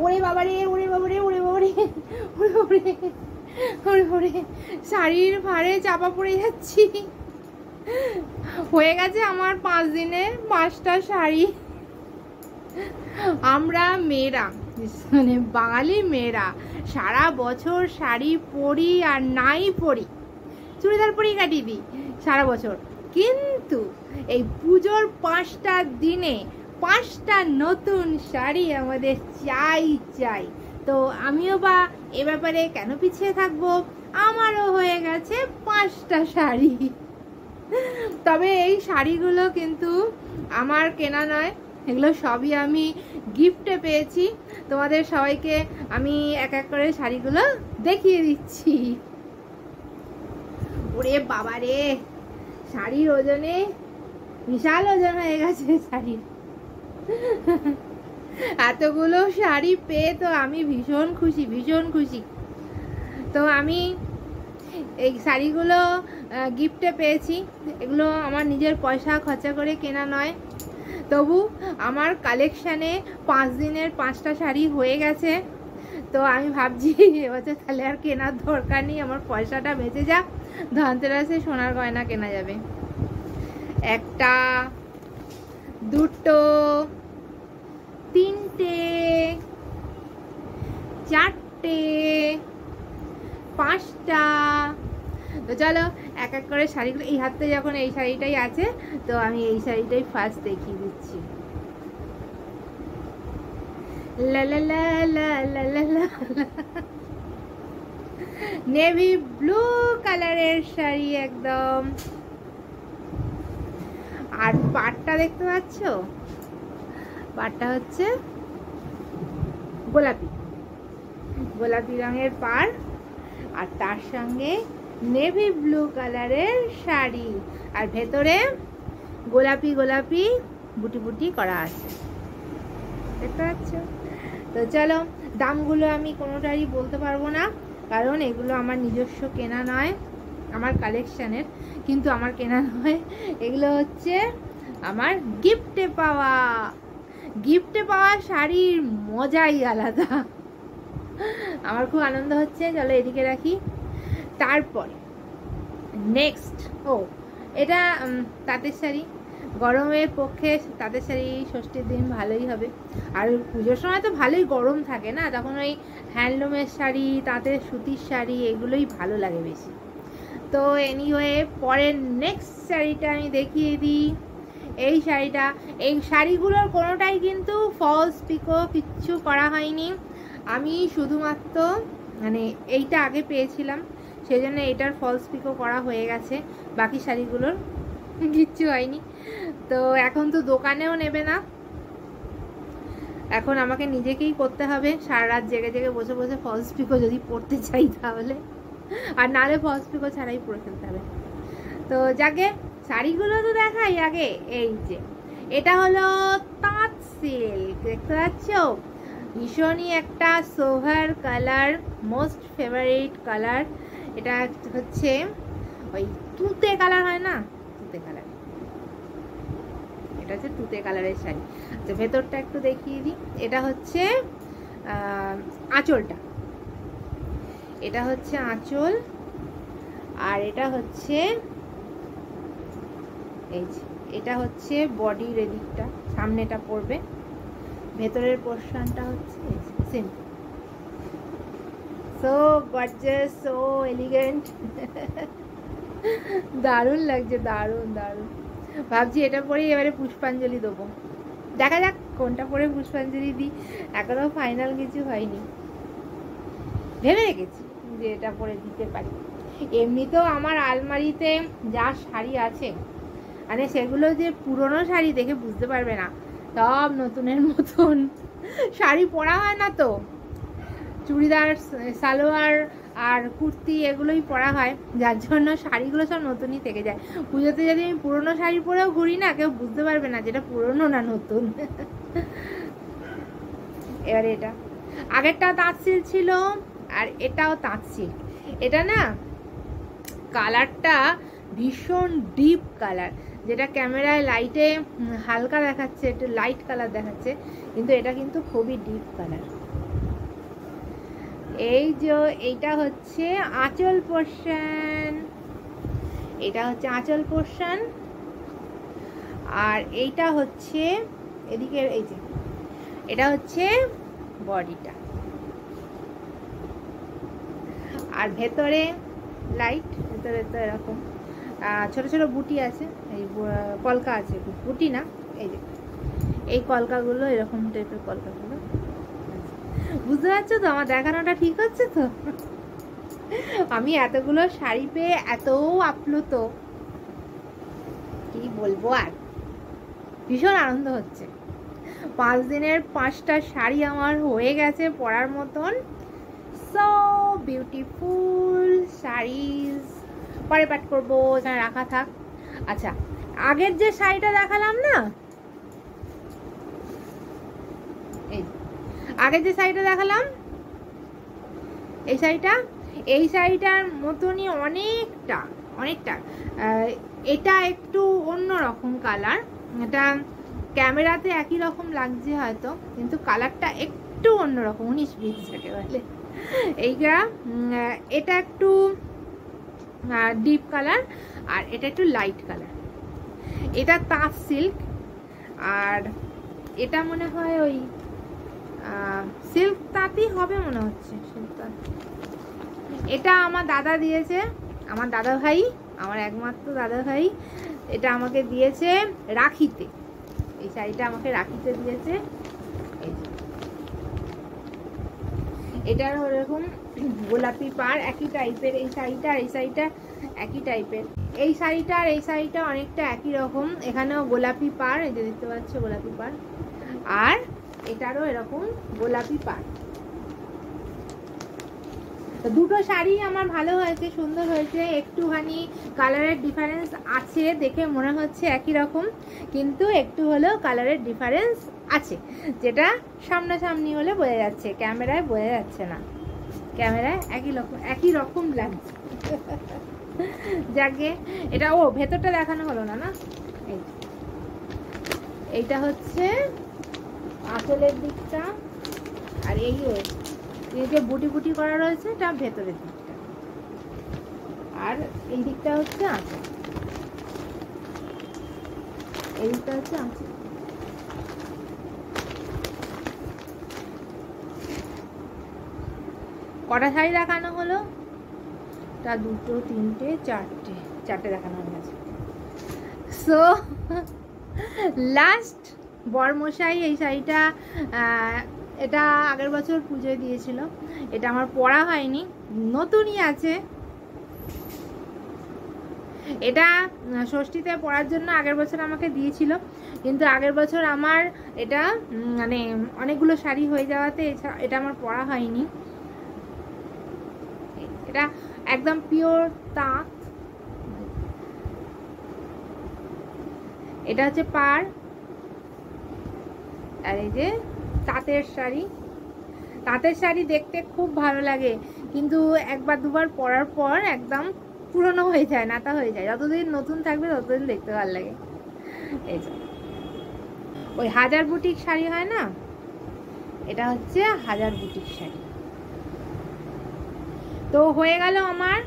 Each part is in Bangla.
ওরে বাবারে, ওরে বাবারে, ওরে বাবারে, ওরে বাবারে, ওরে বাবারে, শাড়ির ভারে চাপা পড়ে যাচ্ছি। হয়ে গেছে আমার 5 দিনে 5টা শাড়ি। আমরা মেয়েরা, মানে বাঙালি মেয়েরা সারা বছর শাড়ি পরি আর নাই পরি, চুড়িদার পরি কাটিয়ে দিই সারা বছর, কিন্তু এই পুজোর 5টা দিনে 5টা নতুন শাড়ি আমাদের চাই চাই। তো আমিও বা এ ব্যাপারে কেন পিছিয়ে থাকবো, আমারও হয়ে গেছে 5টা শাড়ি। তবে এই শাড়িগুলো কিন্তু আমার কেনা নয়, এগুলো সবই আমি গিফটে পেয়েছি। তোমাদের সবাইকে আমি এক এক করে শাড়িগুলো দেখিয়ে দিচ্ছি। ওরে বাবারে, শাড়ির ওজনে বিশাল ওজন হয়ে গেছে শাড়ির। এতগুলো শাড়ি পেয়ে তো আমি ভীষণ খুশি, ভীষণ খুশি। তো আমি এই শাড়িগুলো গিফটে পেয়েছি, এগুলো আমার নিজের পয়সা খরচা করে কেনা নয়। তবু আমার কালেকশানে 5 দিনের 5টা শাড়ি হয়ে গেছে। তো আমি ভাবছি এবছর তাহলে আর কেনার দরকার নেই, আমার পয়সাটা বেঁচে যাক, ধনতেরাসে সোনার গয়না কেনা যাবে। 1টা 2টো 3টে 4টে 5টা। তো চলো এক এক করে শাড়িগুলো, এই হাতে যখন এই শাড়িটাই আছে তো আমি এই শাড়িটাই ফার্স্ট দেখিয়ে দিচ্ছি। লা লা লা লা লা লা লা, নেভি ব্লু কালারের শাড়ি একদম। আর পাড়টা দেখতে পাচ্ছ, পাড়টা হচ্ছে গোলাপি, গোলাপি রঙের পাড়, আর তার সঙ্গে নেভি ব্লু কালারের শাড়ি, আর ভেতরে গোলাপি গোলাপি বুটি বুটি করা আছে, দেখতে পাচ্ছ। তো চলো, দামগুলো আমি কোনোটারই বলতে পারবো না, কারণ এগুলো আমার নিজস্ব কেনা নয়, আমার কালেকশানের, কিন্তু আমার কেনা নয়, এগুলো হচ্ছে আমার গিফটে পাওয়া। গিফটে পাওয়া শাড়ির মজাই আলাদা, আমার খুব আনন্দ হচ্ছে। চলো এদিকে রাখি। তারপরে নেক্সট, এটা তাঁতের শাড়ি। গরমের পক্ষে তাঁতের শাড়ি ষষ্ঠীর দিন ভালোই হবে, আর পুজোর সময় তো ভালোই গরম থাকে না, তখন ওই হ্যান্ডলুমের শাড়ি, তাঁতের সুতির শাড়ি, এগুলোই ভালো লাগে বেশি। তো এনিওয়ে, পরের নেক্সট শাড়িটা আমি দেখিয়ে দিই। এই শাড়িটা, এই শাড়িগুলোর কোনোটাই কিন্তু ফলস পিকো কিচ্ছু করা হয়নি, আমি শুধুমাত্র মানে এইটা আগে পেয়েছিলাম সেই জন্য এটার ফলস পিকো করা হয়ে গেছে, বাকি শাড়িগুলোর কিচ্ছু হয়নি। তো এখন তো দোকানেও নেবে না, এখন আমাকে নিজেকেই করতে হবে, সারা রাত জেগে জেগে বসে বসে ফলস পিকো যদি পরতে চাই তাহলে, আর নালে ফলস পিকো ছাড়াই পরে ফেলতে হবে। তো যাকে শাড়িগুলো তো দেখাই আগে। এই যে এটা হলো তাঁত সিল্ক, দেখতে পাচ্ছ, ভীষণই একটা sober colour, most favourite colour. এটা হচ্ছে ওই তুতে কালার হয় না, তুতে কালার, এটা হচ্ছে তুতে কালারের শাড়ি। আচ্ছা ভেতরটা একটু দেখিয়ে দিই। এটা হচ্ছে আঁচলটা, এটা হচ্ছে আঁচল, আর এটা হচ্ছে এই যে এটা হচ্ছে বডির এদিকটা, সামনেটা পড়বে, ভেতরের পোর্শনটা হচ্ছে simple. So gorgeous, so elegant, দারুণ লাগছে, দারুণ দারুণ। ভাবছি এটা পরেই এবারে পুষ্পাঞ্জলি দেবো, দেখা যাক কোনটা পরে পুষ্পাঞ্জলি দিই, এখনো ফাইনাল কিছু হয়নি, ভেবে রেখেছি যে এটা পরে দিতে পারি। এমনিতেও আমার আলমারিতে যা শাড়ি আছে, মানে সেগুলো যে পুরনো শাড়ি দেখে বুঝতে পারবে না, সব নতুনের মতন। শাড়ি পরা হয় না তো, চুড়িদার, সালোয়ার আর কুর্তি এগুলোই পরা হয়, যার জন্য শাড়িগুলো সব নতুনই থেকে যায়। পুজোতে যদি আমি পুরনো শাড়ি পরেও ঘুরি না, কেউ বুঝতে পারবে না যেটা পুরনো না নতুন। এবারে এটা আগেরটাও তাঁত সিল্ক ছিল, আর এটাও তাঁত সিল্ক। এটা না কালারটা ভীষণ ডিপ কালার, যেটা ক্যামেরায় লাইটে হালকা দেখাচ্ছে, একটু লাইট কালার দেখাচ্ছে, কিন্তু এটা কিন্তু খুবই ডিপ কালার। এই যে এইটা হচ্ছে আঁচল পোর্শন, এটা হচ্ছে আঁচল পোর্শন, আর এইটা হচ্ছে এদিকে, এই যে এটা হচ্ছে বডিটা, আর ভেতরে লাইট, ভেতরে তো এরকম ছোট ছোট বুটি আছে, এই কলকা আছে, বুটি না, এই যে এই কলকাগুলো, এরকম টাইপের কলকাগুলো, বুঝতে পারছো তো আমার দেখানোটা ঠিক হচ্ছে তো? আমি এতগুলো শাড়ি পেয়ে এত আপ্লুত, কি বলবো, আর ভীষণ আনন্দ হচ্ছে। 5 দিনের 5টা শাড়ি আমার হয়ে গেছে পরার মতন। সো বিউটিফুল শাড়িজ, পরে পাঠ করবো, এখানে রাখা থাক। আচ্ছা, আগের যে শাড়িটা দেখালাম না, এই আগের যে শাড়িটা দেখালাম, এই শাড়িটার মতনই অনেকটা অনেকটা, এটা একটু অন্য রকম কালার, এটা ক্যামেরাতে একই রকম লাগছে হয়তো, কিন্তু কালারটা একটু অন্যরকম, 19-20 যাকে বলে। এইটা এটা একটু ডিপ কালার, আর এটা একটু লাইট কালার। এটা তাঁত সিল্ক, আর এটা মনে হয় ওই সিল্ক তাঁতই হবে মনে হচ্ছে, সিল্ক তাঁত। এটা আমার দাদা দিয়েছে, আমার দাদা ভাই, আমার একমাত্র দাদা ভাই, এটা আমাকে দিয়েছে রাখিতে। এই শাড়িটা আমাকে রাখিতে দিয়েছে। এটার ওরকম গোলাপি পাড়, একই টাইপের। এই শাড়িটা আর এই শাড়িটা একই টাইপের। এই শাড়িটা আর এই শাড়িটা অনেকটা একই রকম, এখানেও গোলাপি পাড়, এই যে দেখতে পাচ্ছ গোলাপি পাড়, আর এটারও এরকম গোলাপি পাড়। দুটো শাড়ি আমার ভালো হয়েছে, সুন্দর হয়েছে। একটুখানি কালারের ডিফারেন্স আছে, দেখে মনে হচ্ছে একই রকম, কিন্তু একটু হলেও কালারের ডিফারেন্স আছে, যেটা সামনাসামনি হলে বোঝা যাচ্ছে, ক্যামেরায় বোঝা যাচ্ছে না। ক্যামেরায় একই রকম লাগছে। যাকে এটা, ও ভেতরটা দেখানো হলো না, না এইটা হচ্ছে আঁচলের দিকটা, আর এই যে বুটি বুটি করা রয়েছে এটা ভেতরের দিকটা, আর এই দিকটা হচ্ছে আঁচল, এই দিকটা হচ্ছে আঁচল। কটা শাড়ি দেখানো হলো? তা 2, 3, 4টে দেখানো হয়ে গেছে। সো লাস্ট বরমশাই এই শাড়িটা, এটা আগের বছর পুজোয় দিয়েছিল, এটা আমার পরা হয়নি, নতুনই আছে। এটা ষষ্ঠীতে পরার জন্য আগের বছর আমাকে দিয়েছিল, কিন্তু আগের বছর আমার এটা মানে অনেকগুলো শাড়ি হয়ে যাওয়াতে এটা আমার পরা হয়নি। এটা একদম পিওর তাঁত, এটা হচ্ছে পাড়, আর এই যে তাঁতের শাড়ি। তাঁতের শাড়ি দেখতে খুব ভালো লাগে, কিন্তু একবার দুবার পরার পর একদম পুরনো হয়ে যায়, নাতা হয়ে যায়। যতদিন নতুন থাকবে ততদিন দেখতে ভালো লাগে। এই যে ওই হাজার বুটিক শাড়ি হয় না, এটা হচ্ছে হাজার বুটিক শাড়ি। তো হয়ে গেল আমার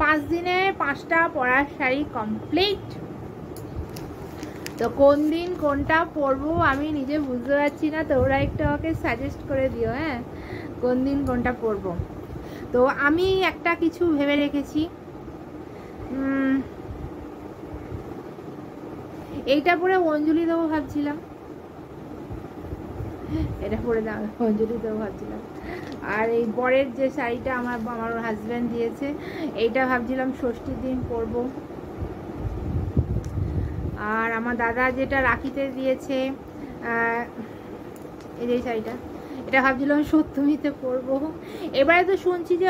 5 দিনে 5টা পরার শাড়ি কমপ্লিট। তো কোন দিন কোনটা পরবো আমি নিজে বুঝতে পারছি না, তোমরা একটু আমাকে সাজেস্ট করে দিও, হ্যাঁ, কোন দিন কোনটা পরবো। তো আমি একটা কিছু ভেবে রেখেছি, এইটা পরে অঞ্জলি দেবো ভাবছিলাম, এটা পরে অঞ্জলি দেবো ভাবছিলাম। আর এই বরের যে শাড়িটা আমার হাজব্যান্ড দিয়েছে, এইটা ভাবছিলাম ষষ্ঠীর দিন পরবো। আর আমার দাদা যেটা রাখিতে দিয়েছে, এই যে শাড়িটা, এটা ভাবছিলাম সপ্তমীতে পরবো। এবারে তো শুনছি যে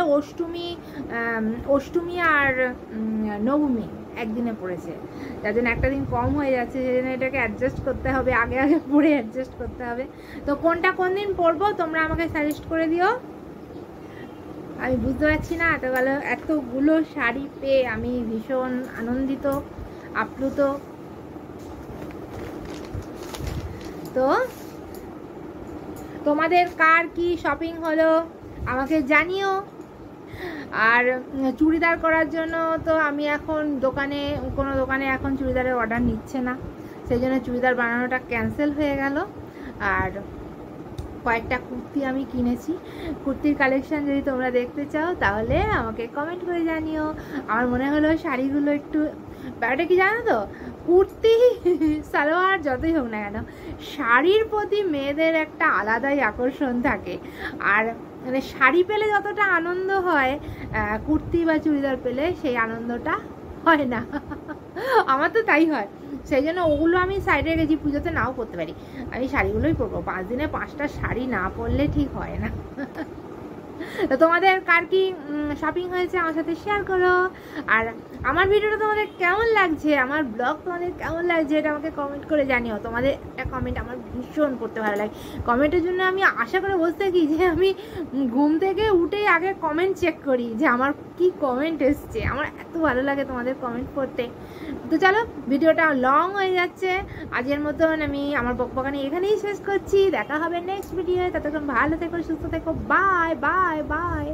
অষ্টমী আর নবমী একদিনে পড়েছে, যার জন্য একটা দিন কম হয়ে যাচ্ছে, সেজন্য এটাকে অ্যাডজাস্ট করতে হবে, আগে পরে অ্যাডজাস্ট করতে হবে। তো কোনটা কোন দিন পরবো তোমরা আমাকে সাজেস্ট করে দিও। আমি বুঝতে পারছি না, এতগুলো শাড়ি পেয়ে আমি ভীষণ আনন্দিত, আপ্লুত। তো তোমাদের কার কি শপিং হলো আমাকে জানিও। আর চুড়িদার করার জন্য তো আমি এখন কোনো দোকানে এখন চুড়িদারের অর্ডার নিচ্ছে না, সেই জন্য চুড়িদার বানানোটা ক্যান্সেল হয়ে গেল। আর কয়েকটা কুর্তি আমি কিনেছি, কুর্তির কালেকশান যদি তোমরা দেখতে চাও তাহলে আমাকে কমেন্ট করে জানিও। আমার মনে হলো শাড়িগুলো একটু, ব্যাপারটা কি জানো তো, কুর্তি সালোয়ার যতই হোক না কেন, শাড়ির প্রতি মেয়েদের একটা আলাদাই আকর্ষণ থাকে। আর মানে শাড়ি পেলে যতটা আনন্দ হয়, কুর্তি বা চুড়িদার পেলে সেই আনন্দটা হয় না। আমার তো তাই হয়, সেই জন্য ওগুলো আমি সাইডে রেখেছি, পুজোতে নাও পরতে পারি, আমি শাড়িগুলোই পরবো। 5 দিনে 5টা শাড়ি না পরলে ঠিক হয় না। তো তোমাদের কার কি শপিং হয়েছে আমার সাথে শেয়ার করো। আর আমার ভিডিওটা তোমাদের কেমন লাগছে, আমার ব্লগ তোমাদের কেমন লাগছে, এটা আমাকে কমেন্ট করে জানিও। তোমাদের একটা কমেন্ট আমার ভীষণ পড়তে ভালো লাগে। কমেন্টের জন্য আমি আশা করে বসে থাকি যে আমি ঘুম থেকে উঠেই আগে কমেন্ট চেক করি যে আমার কি কমেন্ট এসছে। আমার এত ভালো লাগে তোমাদের কমেন্ট পড়তে। তো চলো, ভিডিওটা লং হয়ে যাচ্ছে, আজকের মতন আমি আমার বকবকানি এখানেই শেষ করছি। দেখা হবে নেক্সট ভিডিও, ততক্ষণ ভালো থেকো, সুস্থ থেকো, বাই বাই বাই।